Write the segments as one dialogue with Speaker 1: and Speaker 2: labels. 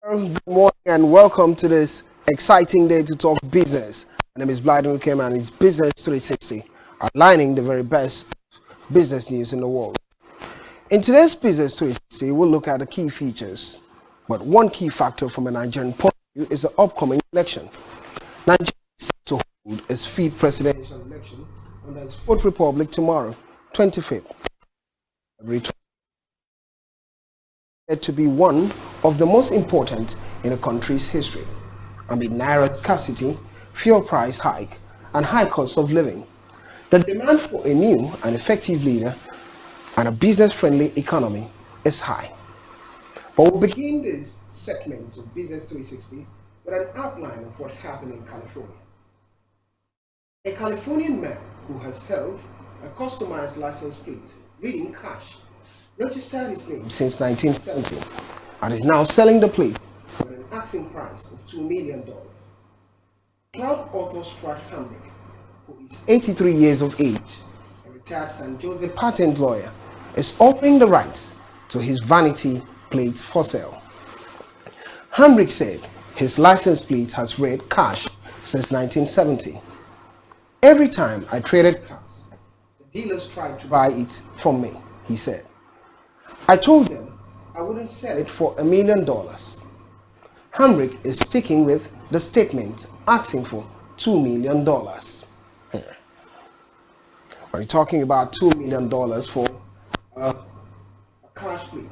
Speaker 1: Good morning and welcome to this exciting day to talk business. My name is Blyden Ukem and it's Business 360, outlining the very best business news in the world. In today's Business 360, we'll look at the key features. But one key factor from a Nigerian point of view is the upcoming election. Nigeria is set to hold its fifth presidential election under its fourth republic tomorrow, 25th. To be one of the most important in the country's history. Amid naira scarcity, fuel price hike, and high cost of living, the demand for a new and effective leader and a business-friendly economy is high. But we'll begin this segment of Business 360 with an outline of what happened in California. A Californian man who has held a customized license plate reading cash registered his name since 1970 and is now selling the plate at an asking price of $2 million. Cloud author Stuart Hamrick, who is 83 years of age, a retired St. Joseph patent lawyer, is offering the rights to his vanity plates for sale. Hamrick said his license plate has read cash since 1970. Every time I traded cars, the dealers tried to buy it from me, he said. I told them I wouldn't sell it for $1 million. Hamrick is sticking with the statement asking for $2 million. Are you talking about $2 million for a cash plate?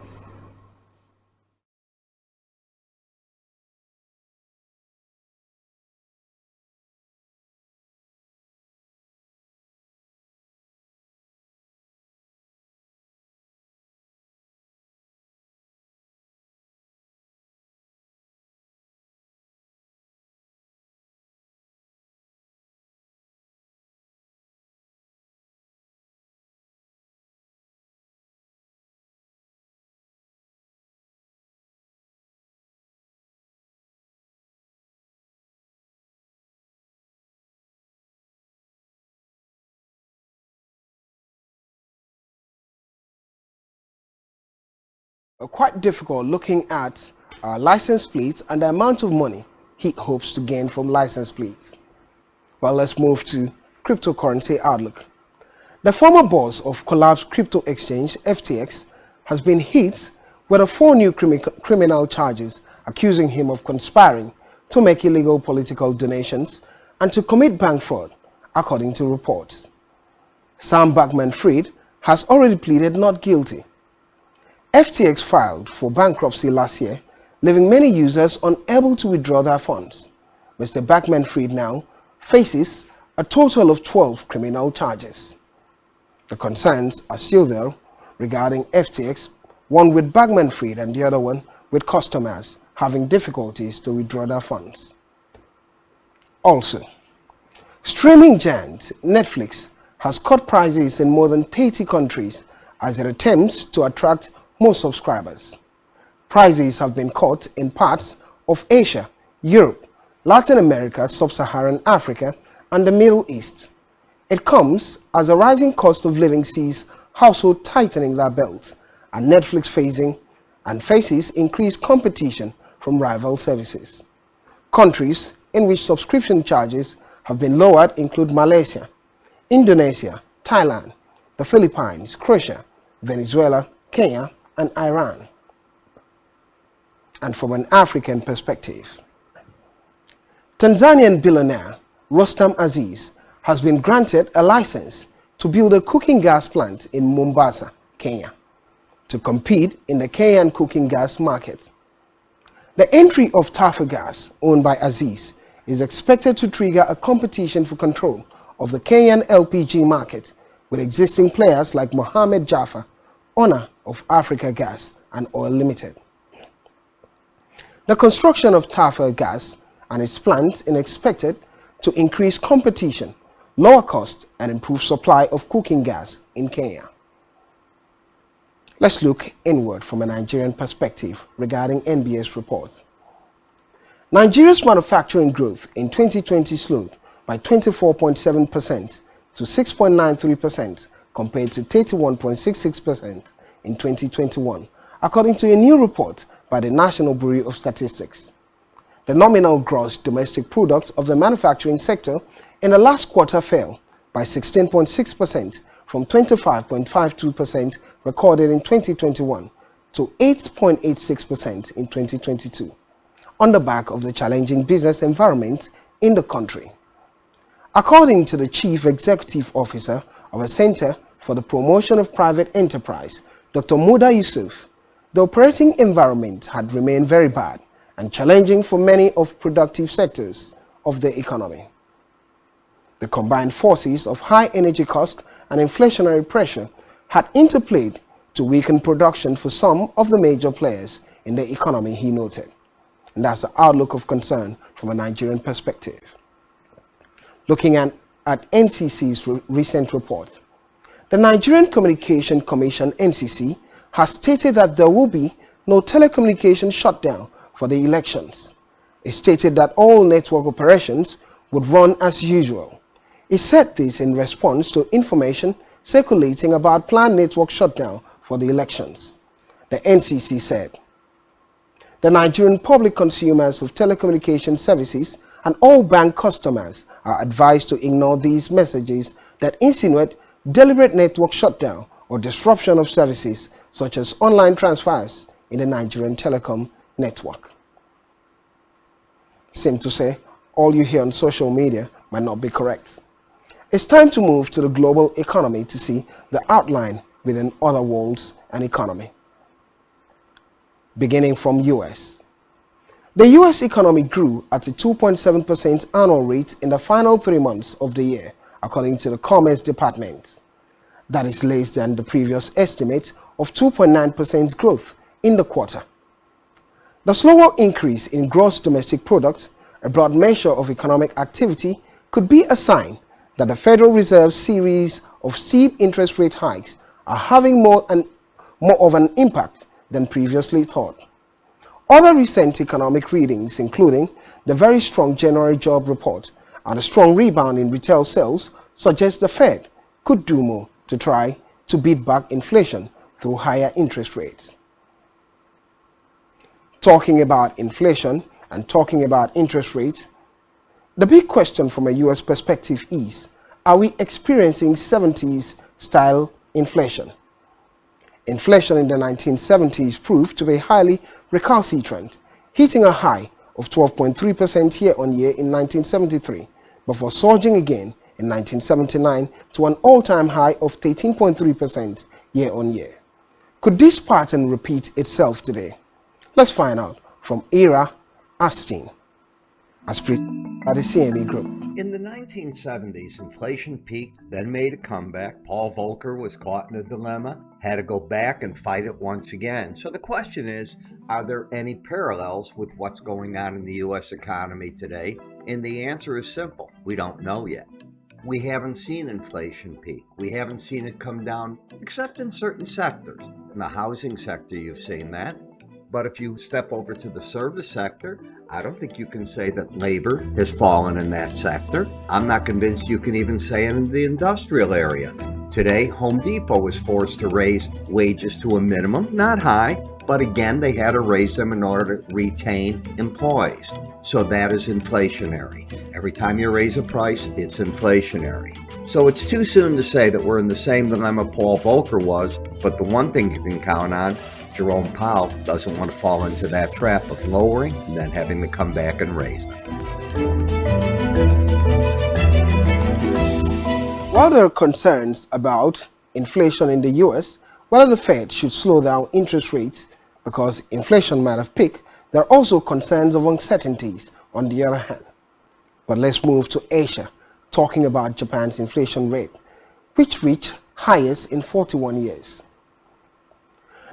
Speaker 1: Quite difficult looking at license plates and the amount of money he hopes to gain from license plates. Well, let's move to cryptocurrency outlook. The former boss of collapsed crypto exchange FTX has been hit with 4 new criminal charges accusing him of conspiring to make illegal political donations and to commit bank fraud, according to reports. Sam Bankman-Fried has already pleaded not guilty. FTX filed for bankruptcy last year, leaving many users unable to withdraw their funds. Mr. Bankman-Fried now faces a total of 12 criminal charges. The concerns are still there regarding FTX, one with Bankman-Fried and the other one with customers having difficulties to withdraw their funds. Also, streaming giant Netflix has cut prices in more than 30 countries as it attempts to attract more subscribers. Prices have been cut in parts of Asia, Europe, Latin America, Sub-Saharan Africa, and the Middle East. It comes as a rising cost of living sees households tightening their belts, and Netflix faces increased competition from rival services. Countries in which subscription charges have been lowered include Malaysia, Indonesia, Thailand, the Philippines, Croatia, Venezuela, Kenya, and Iran. And from an African perspective, Tanzanian billionaire Rostam Aziz has been granted a license to build a cooking gas plant in Mombasa, Kenya, to compete in the Kenyan cooking gas market. The entry of Taffa Gas, owned by Aziz, is expected to trigger a competition for control of the Kenyan LPG market with existing players like Mohamed Jaffa, owner of Africa Gas and Oil Limited. The construction of Taffa Gas and its plant is expected to increase competition, lower cost, and improve supply of cooking gas in Kenya. Let's look inward from a Nigerian perspective regarding NBS report. Nigeria's manufacturing growth in 2020 slowed by 24.7% to 6.93% compared to 31.66% in 2021, according to a new report by the National Bureau of Statistics. The nominal gross domestic product of the manufacturing sector in the last quarter fell by 16.6% from 25.52% recorded in 2021 to 8.86% in 2022, on the back of the challenging business environment in the country. According to the Chief Executive Officer of a Center for the Promotion of Private Enterprise, Dr. Muda Yusuf, the operating environment had remained very bad and challenging for many of productive sectors of the economy. The combined forces of high energy cost and inflationary pressure had interplayed to weaken production for some of the major players in the economy, he noted. And that's the outlook of concern from a Nigerian perspective. Looking at NCC's recent report, the Nigerian Communication Commission (NCC) has stated that there will be no telecommunication shutdown for the elections. It stated that all network operations would run as usual. It said this in response to information circulating about planned network shutdown for the elections. The NCC said, "The Nigerian public consumers of telecommunication services and all bank customers are advised to ignore these messages that insinuate deliberate network shutdown or disruption of services such as online transfers in the Nigerian telecom network." Seem to say all you hear on social media might not be correct. It's time to move to the global economy to see the outline within other worlds and economy. Beginning from US. The US economy grew at a 2.7% annual rate in the final 3 months of the year, according to the Commerce Department. That is less than the previous estimate of 2.9% growth in the quarter. The slower increase in gross domestic product, a broad measure of economic activity, could be a sign that the Federal Reserve's series of steep interest rate hikes are having more of an impact than previously thought. Other recent economic readings, including the very strong January job report and a strong rebound in retail sales, suggest the Fed could do more to try to beat back inflation through higher interest rates. Talking about inflation and talking about interest rates, the big question from a US perspective is, are we experiencing 70s style inflation? Inflation in the 1970s proved to be highly recalcitrant, hitting a high of 12.3% year-on-year in 1973, before surging again in 1979 to an all-time high of 13.3% year-on-year. Could this pattern repeat itself today? Let's find out from Ira Astin, as presented by the CME Group.
Speaker 2: In the 1970s, inflation peaked, then made a comeback. Paul Volcker was caught in a dilemma, had to go back and fight it once again. So the question is, are there any parallels with what's going on in the U.S. economy today? And the answer is simple. We don't know yet. We haven't seen inflation peak. We haven't seen it come down, except in certain sectors. In the housing sector, you've seen that. But if you step over to the service sector, I don't think you can say that labor has fallen in that sector. I'm not convinced you can even say it in the industrial area. Today, Home Depot was forced to raise wages to a minimum, not high, but again, they had to raise them in order to retain employees. So that is inflationary. Every time you raise a price, it's inflationary. So it's too soon to say that we're in the same dilemma Paul Volcker was, but the one thing you can count on, Jerome Powell doesn't want to fall into that trap of lowering and then having to come back and raise them.
Speaker 1: While there are concerns about inflation in the US, whether the Fed should slow down interest rates because inflation might have peaked, there are also concerns of uncertainties on the other hand. But let's move to Asia, talking about Japan's inflation rate, which reached highest in 41 years.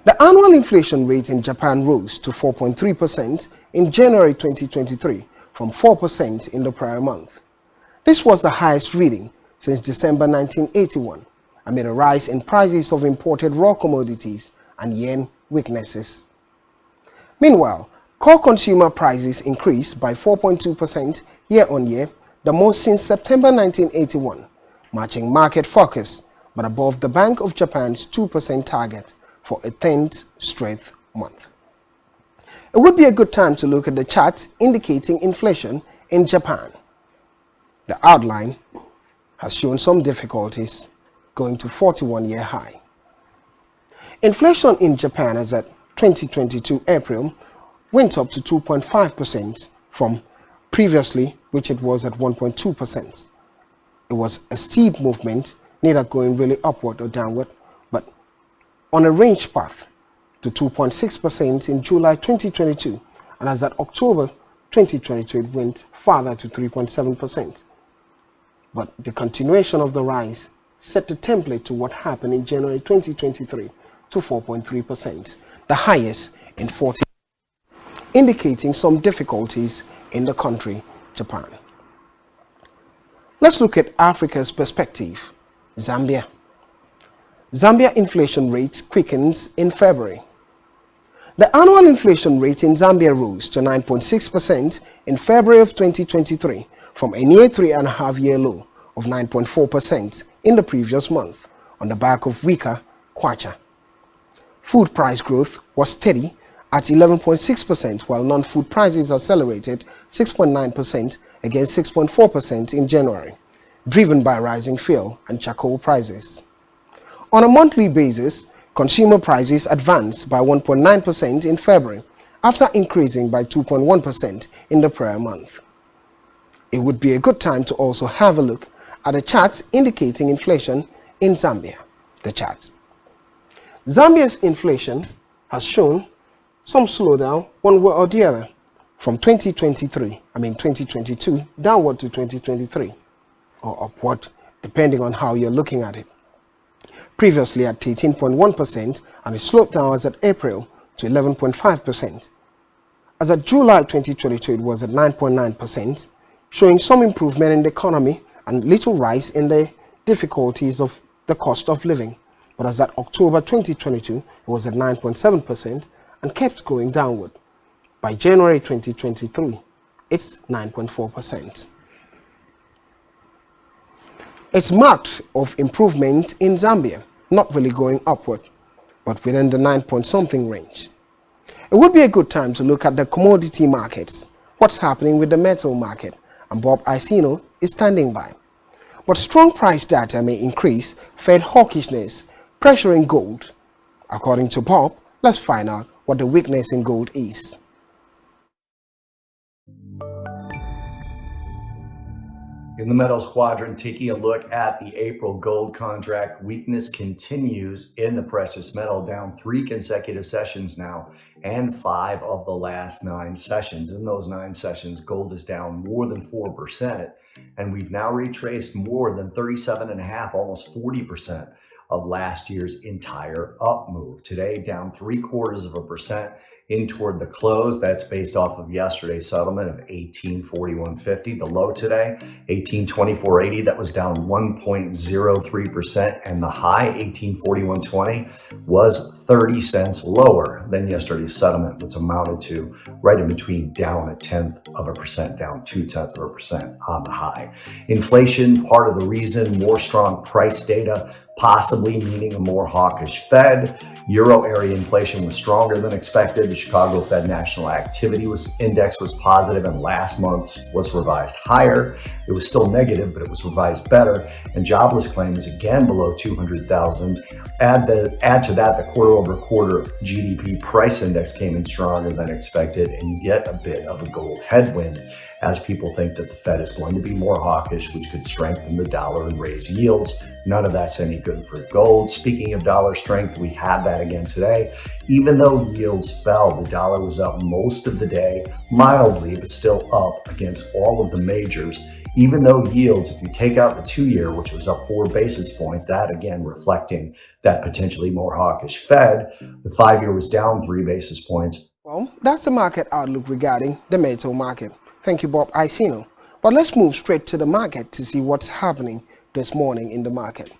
Speaker 1: The annual inflation rate in Japan rose to 4.3% in January 2023 from 4% in the prior month. This was the highest reading since December 1981, amid a rise in prices of imported raw commodities and yen weaknesses. Meanwhile, core consumer prices increased by 4.2% year-on-year, the most since September 1981, matching market focus, but above the Bank of Japan's 2% target for a 10th straight month. It would be a good time to look at the charts indicating inflation in Japan. The outline has shown some difficulties going to 41-year high. Inflation in Japan as at 2022 April went up to 2.5% from previously, which it was at 1.2%. It was a steep movement, neither going really upward or downward, but on a range path to 2.6% in July 2022, and as at October 2022 it went further to 3.7%. But the continuation of the rise set the template to what happened in January 2023 to 4.3%, the highest in 40 years, indicating some difficulties in the country, Japan. Let's look at Africa's perspective. Zambia. Zambia inflation rate quickens in February. The annual inflation rate in Zambia rose to 9.6% in February of 2023 from a near 3.5-year low of 9.4% in the previous month on the back of weaker kwacha. Food price growth was steady at 11.6%, while non-food prices accelerated 6.9% against 6.4% in January, driven by rising fuel and charcoal prices. On a monthly basis, consumer prices advanced by 1.9% in February after increasing by 2.1% in the prior month. It would be a good time to also have a look at the charts indicating inflation in Zambia. The charts. Zambia's inflation has shown some slowdown one way or the other from 2022 downward to 2023, or upward depending on how you're looking at it. Previously at 18.1%, and it slowed down as at April to 11.5%. As at July 2022 it was at 9.9%, showing some improvement in the economy and little rise in the difficulties of the cost of living. But as at October 2022, it was at 9.7% and kept going downward. By January 2023, it's 9.4%. It's marked of improvement in Zambia, not really going upward, but within the 9-point-something range. It would be a good time to look at the commodity markets, what's happening with the metal market, and Bob Icino is standing by. But strong price data may increase Fed hawkishness, pressuring gold. According to Bob, let's find out what the weakness in gold is.
Speaker 3: In the metals quadrant, taking a look at the April gold contract, weakness continues in the precious metal, down 3 consecutive sessions now and 5 of the last 9 sessions. In those 9 sessions, gold is down more than 4%, and we've now retraced more than 37.5%, almost 40% of last year's entire up move. Today, down 0.75% in toward the close. That's based off of yesterday's settlement of 1841.50. The low today, 1824.80. That was down 1.03%, and the high, 1841.20, was 30 cents lower than yesterday's settlement, which amounted to right in between down 0.1%, down 0.2% on the high. Inflation, part of the reason, more strong price data, possibly meaning a more hawkish Fed. Euro area inflation was stronger than expected. The Chicago Fed National Activity Index was positive, and last month was revised higher. It was still negative, but it was revised better. And jobless claims again below 200,000. Add to that the quarter-over-quarter GDP price index came in stronger than expected, and you get a bit of a gold headwind as people think that the Fed is going to be more hawkish, which could strengthen the dollar and raise yields. None of that's any good for gold. Speaking of dollar strength, we had that again today. Even though yields fell, the dollar was up most of the day, mildly, but still up against all of the majors. Even though yields, if you take out the 2-year, which was up 4 basis points, that again reflecting that potentially more hawkish Fed, the 5-year was down 3 basis points.
Speaker 1: Well, that's the market outlook regarding the metal market. Thank you, Bob Icino. But let's move straight to the market to see what's happening this morning in the market.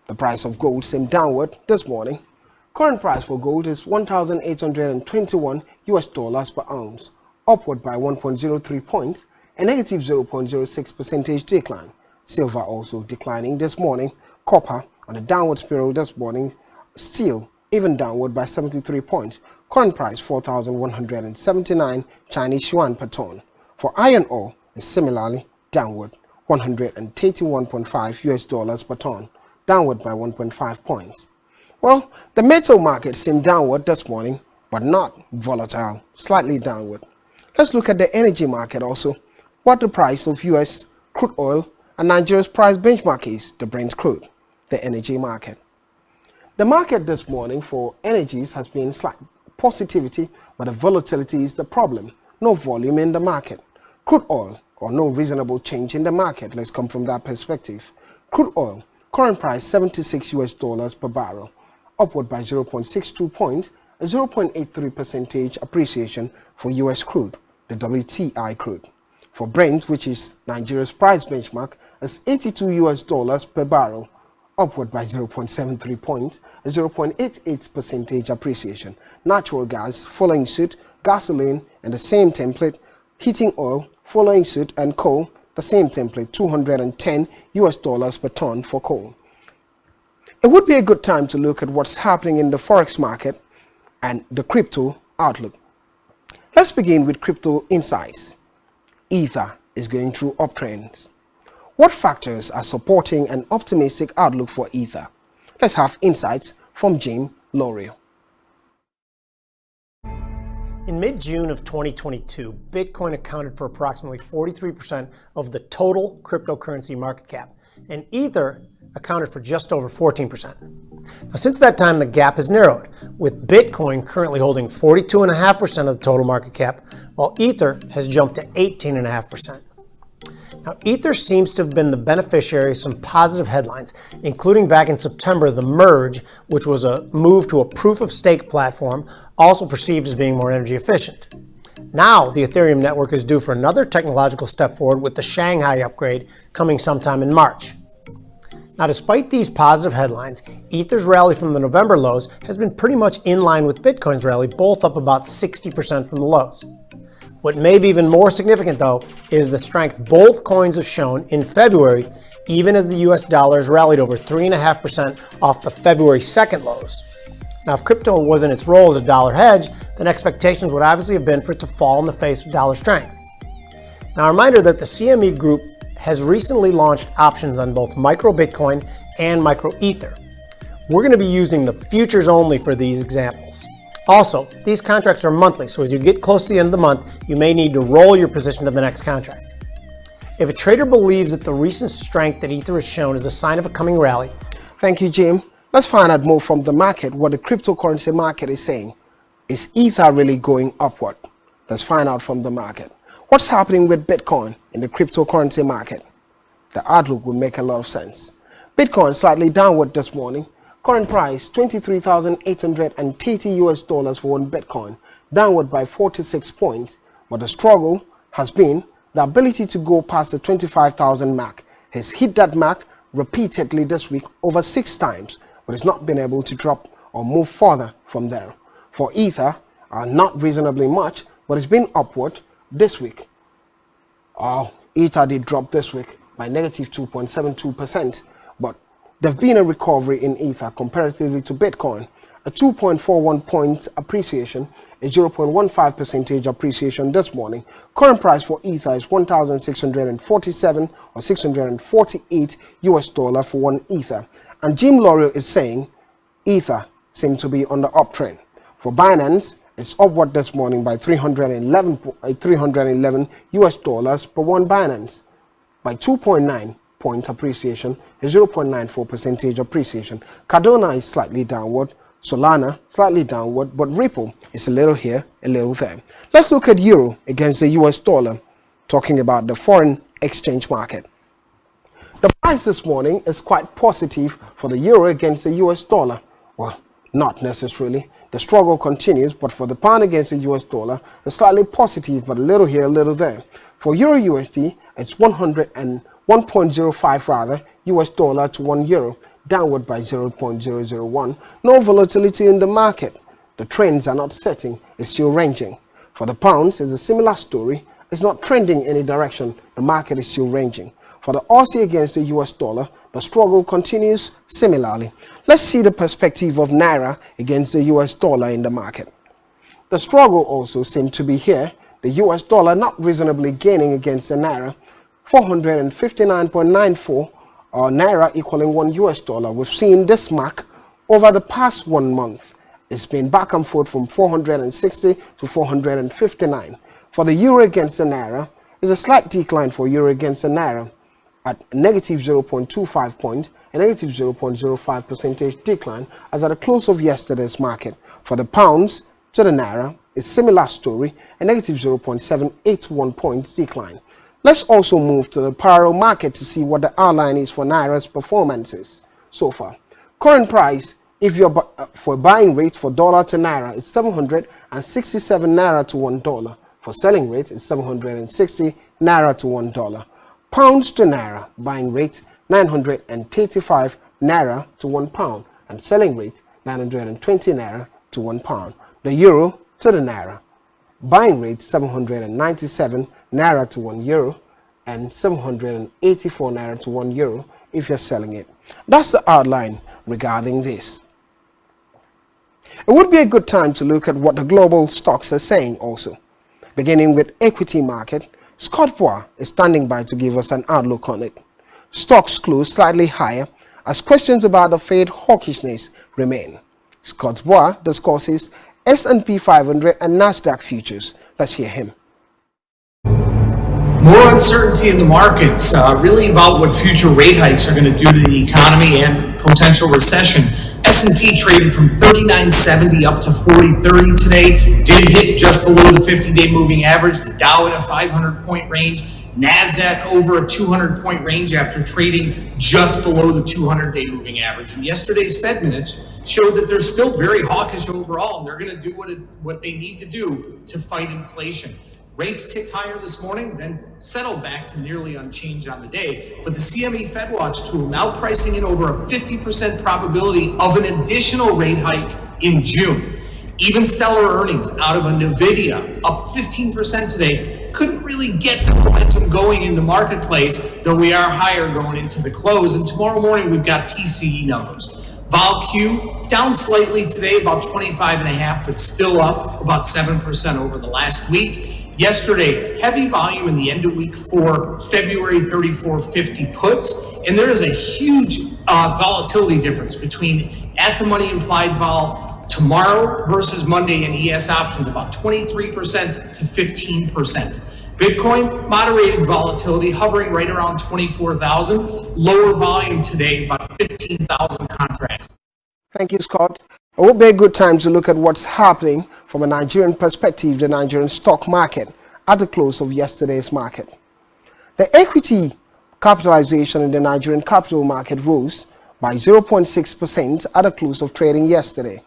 Speaker 1: The price of gold seemed downward this morning. Current price for gold is $1,821 US per ounce, upward by 1.03 points, a negative 0.06% decline. Silver also declining this morning. Copper on a downward spiral this morning, still even downward by 73 points, current price 4,179 Chinese yuan per ton. For iron ore, is similarly downward, $131.5 US per ton, downward by 1.5 points. Well, the metal market seemed downward this morning, but not volatile, slightly downward. Let's look at the energy market also. What the price of US crude oil and Nigeria's price benchmark is, the Brent crude, the energy market. The market this morning for energies has been slight positivity, but the volatility is the problem. No volume in the market. Crude oil, or no reasonable change in the market. Let's come from that perspective. Crude oil, current price $76 per barrel, upward by 0.62 points, a 0.83% appreciation for US crude, the WTI crude. For Brent, which is Nigeria's price benchmark, is $82 per barrel, upward by 0.73 points, a 0.88% appreciation. Natural gas following suit, gasoline and the same template, heating oil following suit, and coal, the same template, $210 per ton for coal. It would be a good time to look at what's happening in the forex market and the crypto outlook. Let's begin with crypto insights. Ether is going through uptrends. What factors are supporting an optimistic outlook for Ether? Let's have insights from Jim Lorio.
Speaker 4: In mid-June of 2022, Bitcoin accounted for approximately 43% of the total cryptocurrency market cap, and Ether accounted for just over 14%. Now, since that time, the gap has narrowed, with Bitcoin currently holding 42.5% of the total market cap, while Ether has jumped to 18.5%. Now, Ether seems to have been the beneficiary of some positive headlines, including back in September, the merge, which was a move to a proof-of-stake platform, also perceived as being more energy efficient. Now, the Ethereum network is due for another technological step forward with the Shanghai upgrade coming sometime in March. Now, despite these positive headlines, Ether's rally from the November lows has been pretty much in line with Bitcoin's rally, both up about 60% from the lows. What may be even more significant, though, is the strength both coins have shown in February, even as the US dollar has rallied over 3.5% off the February 2nd lows. Now, if crypto was in its role as a dollar hedge, then expectations would obviously have been for it to fall in the face of dollar strength. Now, a reminder that the CME Group has recently launched options on both micro Bitcoin and micro Ether. We're going to be using the futures only for these examples. Also, these contracts are monthly, so as you get close to the end of the month, you may need to roll your position to the next contract. If a trader believes that the recent strength that Ether has shown is a sign of a coming rally.
Speaker 1: Thank you, Jim. Let's find out more from the market what the cryptocurrency market is saying. Is Ether really going upward? Let's find out from the market. What's happening with Bitcoin in the cryptocurrency market? The outlook will make a lot of sense. Bitcoin slightly downward this morning. Current price $23,830 for one Bitcoin, downward by 46 points. But the struggle has been the ability to go past the 25,000 mark. Has hit that mark repeatedly this week over 6 times, but it's not been able to drop or move further from there. For Ether, not reasonably much, but it's been upward this week. Ether did drop this week by negative 2.72%, but there's been a recovery in Ether comparatively to Bitcoin, a 2.41 points appreciation, a 0.15% appreciation this morning. Current price for Ether is $1,647 or $648 for one Ether. And Jim Lorio is saying Ether seems to be on the uptrend. For Binance, it's upward this morning by $311 per one Binance, by 2.9 point appreciation, a 0.94% appreciation. Cardano is slightly downward, Solana slightly downward, but Ripple is a little here, a little there. Let's look at Euro against the US dollar, talking about the foreign exchange market. The price this morning is quite positive for the Euro against the US dollar. Well, not necessarily. The struggle continues, but for the pound against the US dollar, it's slightly positive, but a little here, a little there. For Euro USD, it's 1.05 rather, US dollar to 1 euro, downward by 0.001. No volatility in the market. The trends are not setting, it's still ranging. For the pounds, it's a similar story. It's not trending any direction, the market is still ranging. For the Aussie against the US dollar, the struggle continues similarly. Let's see the perspective of Naira against the US dollar in the market. The struggle also seemed to be here. The US dollar not reasonably gaining against the naira, 459.94 naira equaling $1. We've seen this mark over the past 1 month. It's been back and forth from 460 to 459. For the euro against the naira, is a slight decline for euro against the naira at negative 0.25 point, a negative 0.05 percentage decline as at the close of yesterday's market. For the pounds to the naira, a similar story, a negative 0.781 points decline. Let's also move to the parallel market to see what the outline is for naira's performances so far. Current price, if you're for buying rate for dollar to naira, it's 767 naira to $1. For selling rate, it's 760 naira to $1. Pounds to naira, buying rate 935 naira to £1, and selling rate 920 naira to £1. The euro to the naira, buying rate 797 naira to €1 and 784 naira to €1 if you're selling it. That's the outline regarding this. It would be a good time to look at what the global stocks are saying also. Beginning with equity market, Scott Bois is standing by to give us an outlook on it. Stocks close slightly higher as questions about the Fed hawkishness remain. Scott Bois discusses S&P 500 and Nasdaq futures. Let's hear him.
Speaker 5: More uncertainty in the markets, really about what future rate hikes are going to do to the economy and potential recession. S&P traded from 39.70 up to 40.30 today. Did hit just below the 50-day moving average. The Dow in a 500-point range. NASDAQ over a 200-point range after trading just below the 200-day moving average. And yesterday's Fed minutes showed that they're still very hawkish overall, and they're going to do what they need to do to fight inflation. Rates ticked higher this morning, then settled back to nearly unchanged on the day. But the CME FedWatch tool now pricing in over a 50% probability of an additional rate hike in June. Even stellar earnings out of a NVIDIA, up 15% today, couldn't really get the momentum going in the marketplace, though we are higher going into the close. And tomorrow morning, we've got PCE numbers. Vol-Q down slightly today, about 25.5, but still up about 7% over the last week. Yesterday, heavy volume in the end of week for February 34.50 puts, and there is a huge volatility difference between at the money implied vol tomorrow versus Monday in ES options, about 23% to 15%. Bitcoin, moderated volatility, hovering right around 24,000. Lower volume today, about 15,000 contracts.
Speaker 1: Thank you, Scott. It would be a good time to look at what's happening from a Nigerian perspective, the Nigerian stock market at the close of yesterday's market. The equity capitalization in the Nigerian capital market rose by 0.6% at the close of trading yesterday.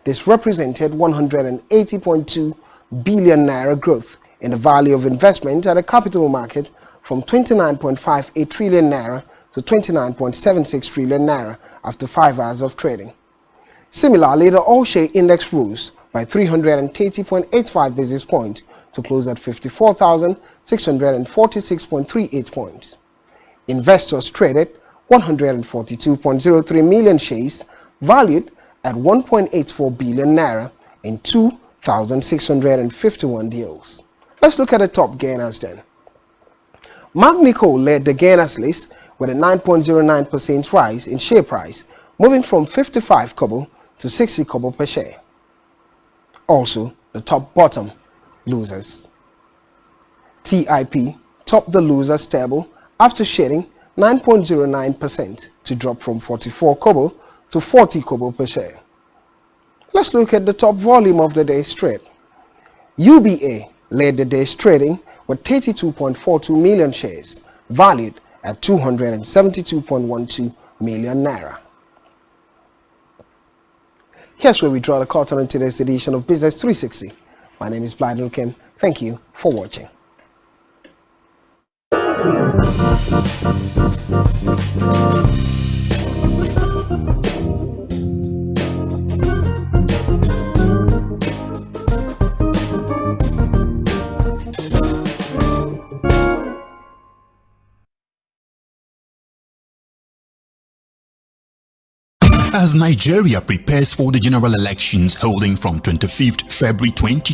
Speaker 1: This represented 180.2 billion naira growth in the value of investment at the capital market from 29.58 trillion naira to 29.76 trillion naira after 5 hours of trading. Similarly, the all-share index rose by 330.85 basis points to close at 54,646.38 points. Investors traded 142.03 million shares valued at 1.84 billion naira in 2,651 deals. Let's look at the top gainers then. Magnico led the gainers list with a 9.09% rise in share price, moving from 55 kobo to 60 kobo per share. Also, the top bottom losers. TIP topped the losers table after shedding 9.09% to drop from 44 kobo to 40 kobo per share. Let's look at the top volume of the day's trade. UBA led the day's trading with 32.42 million shares, valued at 272.12 million naira. Here's where we draw the curtain on today's edition of Business 360. My name is Blyden Kim. Thank you for watching.
Speaker 6: As Nigeria prepares for the general elections holding from 25th February 2020,